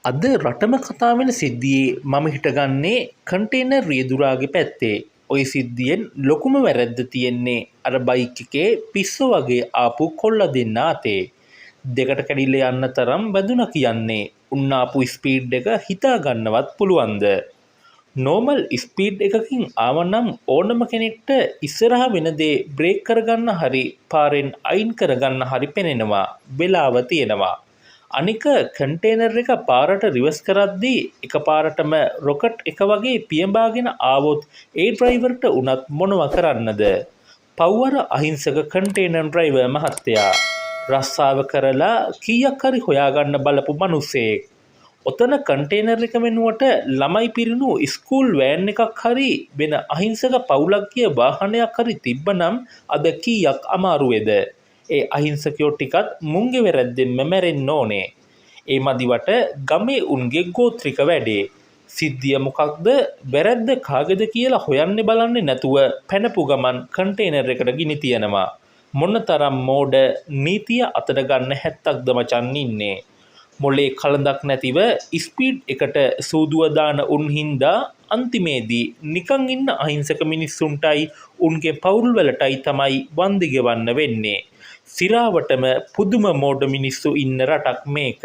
අද රටම කතා වෙන සිද්ධියේ මම හිටගන්නේ කන්ටේනර් රියදුරාගේ පැත්තේ. ওই සිද්ධියෙන් ලොකුම වැරැද්ද තියෙන්නේ අර බයික් එකේ පිස්සෝ වගේ ආපු කොල්ලා දෙන්න අතේ. දෙකට කැඩිලා යන්න තරම් වැදුනා කියන්නේ උන් ආපු ස්පීඩ් එක හිතා ගන්නවත් පුළුවන්ද? නෝමල් ස්පීඩ් එකකින් ආවනම් ඕනම කෙනෙක්ට ඉස්සරහා වෙන දේ බ්‍රේක් කරගන්න හරි පාරෙන් අයින් කරගන්න හරි පෙනෙනවා. වෙලාව තියෙනවා. අනික කන්ටේනර් එක පාරට රිවර්ස් කරද්දී එකපාරටම රොකට් එක වගේ පියඹාගෙන ආවොත් ඒ ඩ්‍රයිවර්ට උනත් මොනව කරන්නද? පව්වර අහිංසක කන්ටේනර් ඩ්‍රයිවර් මහත්තයා රස්සාව කරලා කීයක් හරි හොයාගන්න බලපු මිනිස්සෙක්. ඔතන කන්ටේනර් එක වෙනුවට ළමයි පිරුණු ස්කූල් වෑන් එකක් හරි වෙන අහිංසක පවුලක් ගිය වාහනයක් හරි තිබ්බනම් අද කීයක් අමාරු වේද? ඒ අහිංසකයෝ ටිකත් මුන්ගේ වැරැද්දෙන්ම මැරෙන්න ඕනේ. ඒ මදිවට ගමේ උන්ගේ ගෝත්‍රික වැඩේ. සිද්ධිය මොකක්ද? වැරැද්ද කාගේද කියලා හොයන්නේ බලන්නේ නැතුව පැනපු ගමන් කන්ටේනර් එකට ගිනි තියනවා. මොනතරම් මෝඩ නීතිය අතට ගන්න හැත්තක්ද මචන් ඉන්නේ. මොලේ කලඳක් නැතිව ස්පීඩ් එකට සූදුව දාන උන් හින්දා අන්තිමේදී නිකන් ඉන්න අහිංසක මිනිස්සුන්ටයි උන්ගේ පවුල් වලටයි තමයි වන්දි ගෙවන්න වෙන්නේ. සිරාවටම පුදුම මෝඩ මිනිස්සු ඉන්න රටක් මේක.